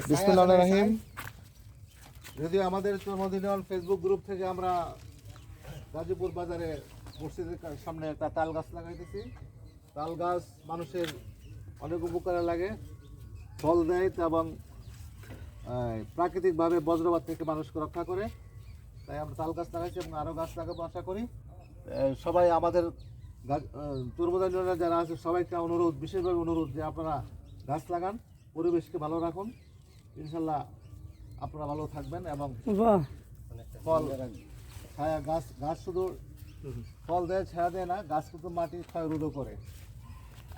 বিসমিল্লাহির রহিম। যদিও আমাদের চর্মদিন ফেসবুক গ্রুপ থেকে আমরা গাজীপুর বাজারে মসজিদের সামনে একটা তাল গাছ লাগাইতেছি। তাল গাছ মানুষের অনেক উপকারে লাগে, ফল দেয় এবং প্রাকৃতিকভাবে বজ্রপাত থেকে মানুষকে রক্ষা করে। তাই আমরা তাল গাছ লাগাইছি এবং আরও গাছ লাগাবো আশা করি। সবাই আমাদের চর্মদিন যারা আছে সবাইকে অনুরোধ, বিশেষভাবে অনুরোধ যে আপনারা গাছ লাগান, পরিবেশকে ভালো রাখুন। ইনশাল্লাহ আপনারা ভালো থাকবেন এবং ফল ছায়া গাছ শুধু ফল দেয়, ছায়া দেয় না, গাছ কিন্তু মাটি ক্ষয় রোধও করে।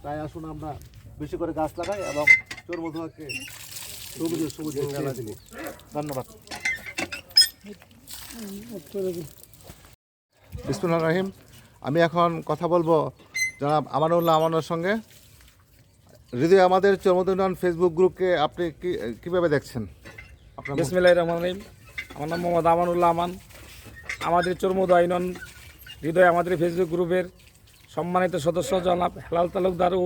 তাই আসুন আমরা বেশি করে গাছ লাগাই এবং চর্মধুয়াকে সবুজ দিই। ধন্যবাদ। বিসমিল্লাহির রহিম। আমি এখন কথা বলবো জনাব আমানুল্লাহ আমানের সঙ্গে। হৃদয় আমাদের চর্মদিন ফেসবুক গ্রুপকে আপনি কীভাবে দেখছেন? বিসমিল্লাহির রহমানির রহিম। আমার নাম মোহাম্মদ আমানুল্লাহ আমান। আমাদের চর্মদুয়া ইউনিয়ন হৃদয় আমাদের ফেসবুক গ্রুপের সম্মানিত সদস্য জনাব হেলাল তালুকদার ও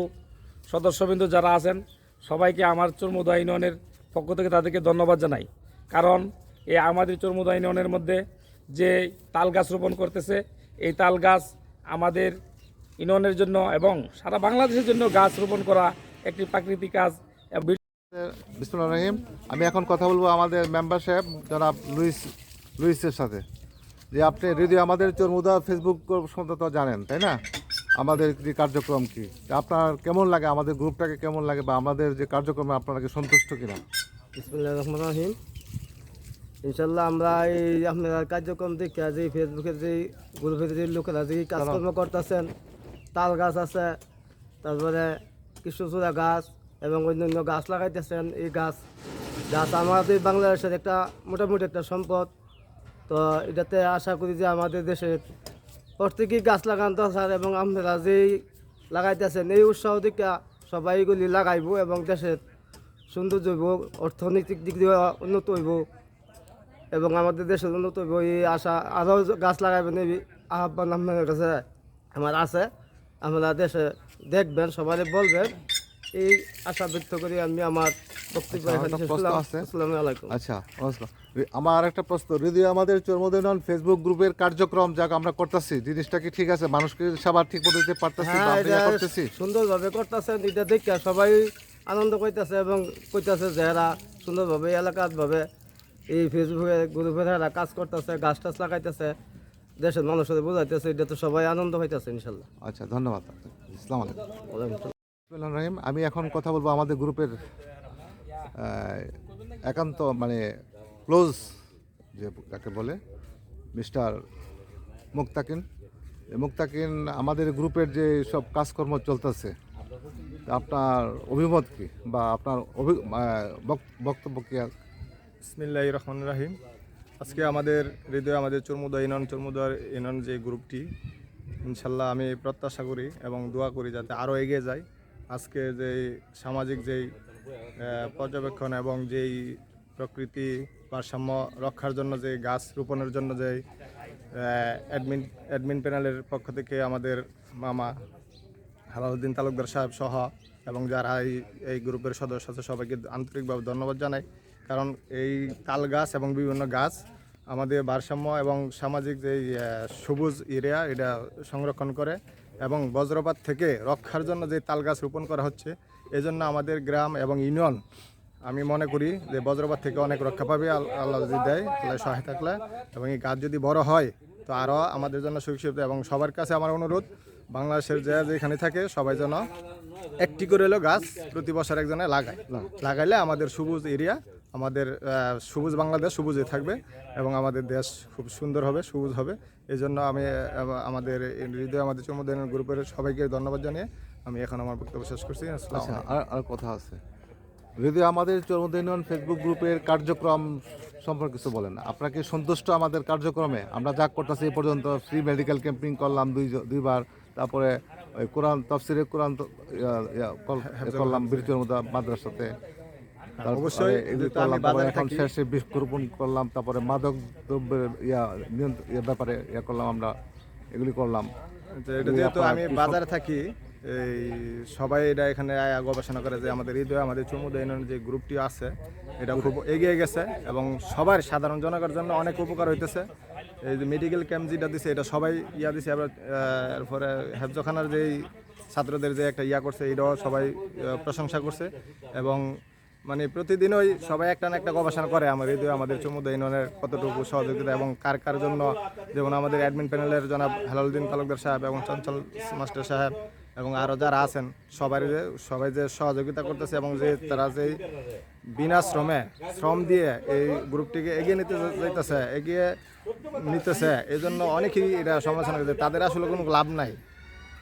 সদস্যবৃন্দ যারা আছেন সবাইকে আমার চর্মদুয়া ইউনিয়নের পক্ষ থেকে তাদেরকে ধন্যবাদ জানাই। কারণ এই আমাদের চর্মদুয়া ইউনিয়নের মধ্যে যে তাল গাছ রোপণ করতেছে, এই তাল গাছ আমাদের ইউনিয়নের জন্য এবং সারা বাংলাদেশের জন্য গাছ রোপণ করা একটি প্রাকৃতিক কাজ। বিসমিল্লাহির রহিম। আমি এখন কথা বলবো আমাদের মেম্বার সাহেব জনাব লুইসের সাথে। যে আপনি হৃদয় আমাদের চর্মদুয়া ফেসবুক সম্বন্ধে তো জানেন, তাই না? আমাদের যে কার্যক্রম কি আপনার কেমন লাগে, আমাদের গ্রুপটাকে কেমন লাগে, বা আমাদের যে কার্যক্রমে আপনাকে সন্তুষ্ট কিনা? বিসমিল্লাহির রহমানির রহিম। ইনশাল্লাহ আমরা এই আপনার কার্যক্রম দেখে যে ফেসবুকের যে গ্রুপের যে লোকেরা যে কাজকর্ম করতেছেন, তাল গাছ আছে, তারপরে কৃষ্ণচূড়া গাছ এবং অন্যান্য গাছ লাগাইতেছেন। এই গাছ আমাদের বাংলাদেশের একটা মোটামুটি একটা সম্পদ। তো এটাতে আশা করি যে আমাদের দেশের প্রত্যেকেই গাছ লাগান দরকার এবং আপনারা যেই লাগাইতেছেন এই উৎসাহ দিকে সবাই এগুলি লাগাইব এবং দেশের সৌন্দর্য হইব, অর্থনৈতিক দিক দিয়ে উন্নত হইব এবং আমাদের দেশের উন্নত হইব। এই আশা আরও গাছ লাগাইবেন এই আহ্বান আপনাদের কাছে আমার আছে। আপনারা দেশে দেখবেন, সবাই বলবেন, এই আশা ব্যক্ত করি আমি আমার বক্তব্য। আচ্ছা, নমস্কার। আমার একটা প্রশ্ন, হৃদয় আমাদের চর্মদিন ফেসবুক গ্রুপের কার্যক্রম যা আমরা করতেছি, জিনিসটা কি ঠিক আছে? মানুষকে সেবা ঠিক মতো দিতে পারতেছি? সুন্দরভাবে করতেছেন, এটা দেখে সবাই আনন্দ করতেছে এবং কইতেছে যে এরা সুন্দরভাবে এলাকাভাবে এই ফেসবুকে গ্রুপের এরা কাজ করতেছে, গাছ টাছ লাগাইতেছে, দেশের মানুষের বোঝাইতেছে, এটা তো সবাই আনন্দ হইতেছে ইনশাল্লাহ। আচ্ছা, ধন্যবাদ। আসসালামু আলাইকুম। রহিম। আমি এখন কথা বলবো আমাদের গ্রুপের একান্ত ক্লোজ যে কাকে বলে মিস্টার মুক্তাকিন। মুক্তাকিন আমাদের গ্রুপের যে সব কাজকর্ম চলতেছে, আপনার অভিমত কি বা আপনার বক্তব্য কি? বিসমিল্লাহির রহমানির রহিম। আজকে আমাদের হৃদয় আমাদের চর্মদুয়া ইউনিয়ন যে গ্রুপটি, ইনশাল্লাহ আমি প্রত্যাশা করি এবং দোয়া করি যাতে আরও এগিয়ে যায়। আজকে যেই সামাজিক যেই পর্যবেক্ষণ এবং যেই প্রকৃতি ভারসাম্য রক্ষার জন্য যে গাছ রোপণের জন্য যে অ্যাডমিন প্যানেলের পক্ষ থেকে আমাদের মামা হেলালুদ্দিন তালুকদার সাহেব সহ এবং যারা এই গ্রুপের সদস্য আছে সবাইকে আন্তরিকভাবে ধন্যবাদ জানাই। কারণ এই তাল গাছ এবং বিভিন্ন গাছ আমাদের ভারসাম্য এবং সামাজিক যেই সবুজ এরিয়া এটা সংরক্ষণ করে এবং বজ্রপাত থেকে রক্ষার জন্য যে তাল গাছ রোপণ করা হচ্ছে, এজন্য আমাদের গ্রাম এবং ইউনিয়ন আমি মনে করি যে বজ্রপাত থেকে অনেক রক্ষা পাবে আল্লাহ যদি দেয়, আল্লাহ সহায় থাকলে। এবং এই গাছ যদি বড় হয় তো আরও আমাদের জন্য সুরক্ষিত। এবং সবার কাছে আমার অনুরোধ, বাংলাদেশের যেখানে থাকে সবাই যেন একটি করে হলেও গাছ প্রতি বছর একজনে লাগাইলে আমাদের সবুজ এরিয়া, আমাদের সবুজ বাংলাদেশ সবুজে থাকবে এবং আমাদের দেশ খুব সুন্দর হবে, সবুজ হবে। এই জন্য আমি আমাদের হৃদয় আমাদের চর্মদিন গ্রুপের সবাইকে ধন্যবাদ জানিয়ে আমি এখন আমার বক্তব্য শেষ করছি। আর কথা আছে, হৃদয় আমাদের চর্মদিন ফেসবুক গ্রুপের কার্যক্রম সম্পর্কে কিছু বলেন। আপনাকে সন্তুষ্ট আমাদের কার্যক্রমে? আমরা যা করতেছি এই পর্যন্ত ফ্রি মেডিকেল ক্যাম্পিং করলাম দুইবার, তারপরে ওই কোরআন তফসিরে কোরআন করলাম বীরচর মাদ্রাসাতে, অবশ্যই এখন শেষে বৃক্ষরোপণ করলাম, তারপরে মাদক দ্রব্যের ব্যাপারে করলাম, আমরা এগুলি করলাম। যেহেতু আমি বাজারে থাকি এই সবাই এটা এখানে আয়া গবেষণা করে যে আমাদের হৃদয় আমাদের চুমুদা ইউনিয়নের যে গ্রুপটি আছে এটা খুব এগিয়ে গেছে এবং সবার সাধারণ জনগণের জন্য অনেক উপকার হইতেছে। এই যে মেডিকেল ক্যাম্প যেটা দিছে এটা সবাই দিছে, আবার এরপরে হেফজখানার যেই ছাত্রদের যে একটা করছে এটাও সবাই প্রশংসা করছে এবং মানে প্রতিদিনই সবাই একটা না একটা গবেষণা করে আমার হৃদয় আমাদের চুমুদা ইউনিয়নের কতটুকু সহযোগিতা এবং কার কার জন্য, যেমন আমাদের অ্যাডমিন প্যানেলের জনাব হেলালুদ্দিন তালুকদার সাহেব এবং চঞ্চল মাস্টার সাহেব এবং আরও যারা আছেন সবাই যে সহযোগিতা করতেছে এবং যে তারা যে বিনা শ্রম দিয়ে এই গ্রুপটিকে এগিয়ে নিতেছে এই জন্য অনেকেই এটা সমালোচনা করছে। তাদের আসলে কোনো লাভ নাই,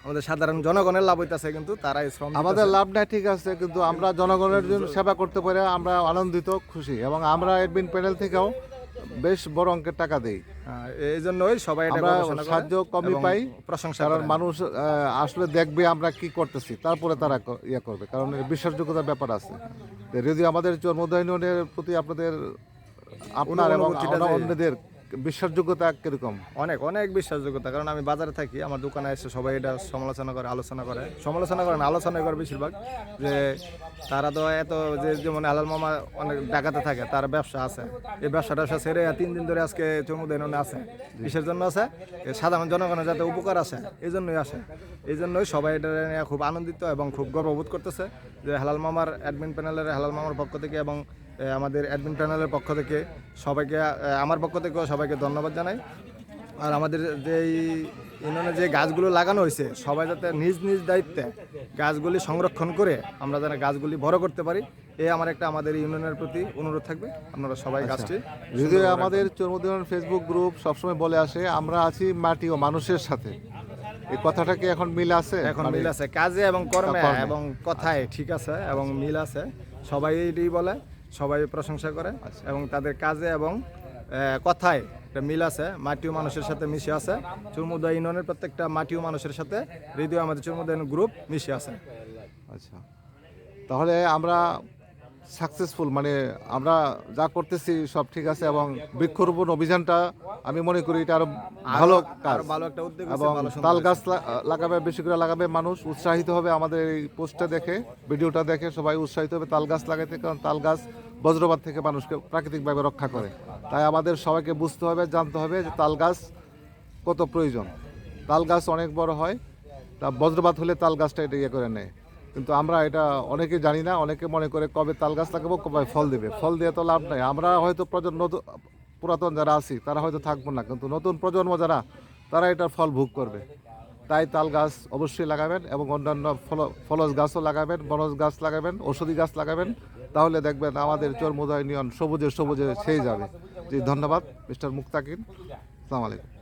আমাদের সাধারণ জনগণের লাভ হইতেছে, কিন্তু তারা এই শ্রম আমাদের লাভ নাই ঠিক আছে, কিন্তু আমরা জনগণের জন্য সেবা করতে পারে আমরা আনন্দিত খুশি, এবং আমরা অ্যাডমিন প্যানেল থেকেও বেশ বড় অঙ্কের টাকা দেই। এই জন্যই সবাই এটা আমরা গবেষণা করে সাহায্য কমই এবং পাই, প্রশংসা কারণ করে। মানুষ আসলে দেখবে আমরা কি করতেছি, তারপরে তারা করবে, কারণ এর বিশ্বাসযোগ্যতার ব্যাপার আছে। তো যদি আমাদের চর্মোদয় ইউনিয়নের প্রতি আপনাদের আপনার এবং অনুভূতিটা আমরা যে- অন্যদের বিশ্বাসযোগ্যতা কিরকম? অনেক অনেক বিশ্বাসযোগ্যতা, কারণ আমি বাজারে থাকি, আমার দোকানে এসে সবাই এটা সমালোচনা করে আলোচনা করে বেশিরভাগ, যে তারা তো এত যে যেমন হালাল মামা অনেক ঢাকাতে থাকে, তার ব্যবসা আছে, এই ব্যবসাটা ছেড়ে 3 দিন ধরে আজকে চুমুদা ইউনিয়নে আছে। কিসের জন্য আছে? সাধারণ জনগণের যাতে উপকার আসে এই জন্যই আসে। এই জন্যই সবাই এটা নিয়ে খুব আনন্দিত এবং খুব গর্ববোধ করতেছে যে হালাল মামার অ্যাডমিন প্যানেলের হালাল মামার পক্ষ থেকে এবং আমাদের অ্যাডমিন প্যানেলের পক্ষ থেকে সবাইকে, আমার পক্ষ থেকেও সবাইকে ধন্যবাদ জানাই। আর আমাদের যে ইউনিয়নে যে গাছগুলো লাগানো হয়েছে সবাই যাতে নিজ নিজ দায়িত্বে গাছগুলি সংরক্ষণ করে আমরা যেন গাছগুলি বড় করতে পারি, আমাদের ইউনিয়নের প্রতি অনুরোধ থাকবে। আপনারা সবাই গাছটি যদি আমাদের চর্মোদয় ইউনিয়ন ফেসবুক গ্রুপ সবসময় বলে আসে আমরা আছি মাটি ও মানুষের সাথে, এই কথাটা কি এখন মিল আছে? এখন মানে মিল আছে কাজে এবং কর্মে কর্মে। এবং কথায়, ঠিক আছে, এবং মিল আছে, সবাই এটাই বলে, সবাই প্রশংসা করে এবং তাদের কাজে এবং কথায় একটা মিল আছে, মাটি ও মানুষের সাথে মিশে আছে। চুরমুদা ইউনিয়নের প্রত্যেকটা মাটি ও মানুষের সাথে হৃদয় আমাদের চুরমুদা ইউনিয়ন গ্রুপ মিশে আছে। আচ্ছা, তাহলে আমরা সাকসেসফুল, মানে আমরা যা করতেছি সব ঠিক আছে, এবং বৃক্ষরোপণ অভিযানটা আমি মনে করি এটা আরো ভালো কাজ, আরো ভালো একটা উদ্যোগ হয়েছে, এবং ভালো সুন্দর তাল হয়েছে। গাছ লাগাবে, বেশি করে লাগাবে, মানুষ উৎসাহিত হবে আমাদের এই পোস্টটা দেখে, ভিডিওটা দেখে সবাই উৎসাহিত হবে তাল গাছ লাগাইতে, কারণ তাল গাছ বজ্রপাত থেকে মানুষকে প্রাকৃতিকভাবে রক্ষা করে। তাই আমাদের সবাইকে বুঝতে হবে, জানতে হবে যে তাল গাছ কত প্রয়োজন। তাল গাছ অনেক বড় হয়, তা বজ্রপাত হলে তাল গাছটা এটা করে নেয়, কিন্তু আমরা এটা অনেকে জানি না, অনেকে মনে করে কবে তাল গাছ লাগাবো কবে ফল দেবে, ফল দিয়ে তো লাভ নাই। আমরা হয়তো পুরাতন যারা আছি তারা হয়তো থাকবো না, কিন্তু নতুন প্রজন্ম যারা তারা এটার ফল ভোগ করবে। তাই তাল গাছ অবশ্যই লাগাবেন এবং অন্যান্য ফলজ গাছও লাগাবেন, বনজ গাছ লাগাবেন, ঔষধি গাছ লাগাবেন, তাহলে দেখবেন আমাদের চর্মোদয় ইউনিয়ন সবুজে ছেয়ে যাবে। জি, ধন্যবাদ মিস্টার মুক্তাকিন, আসসালামু আলাইকুম।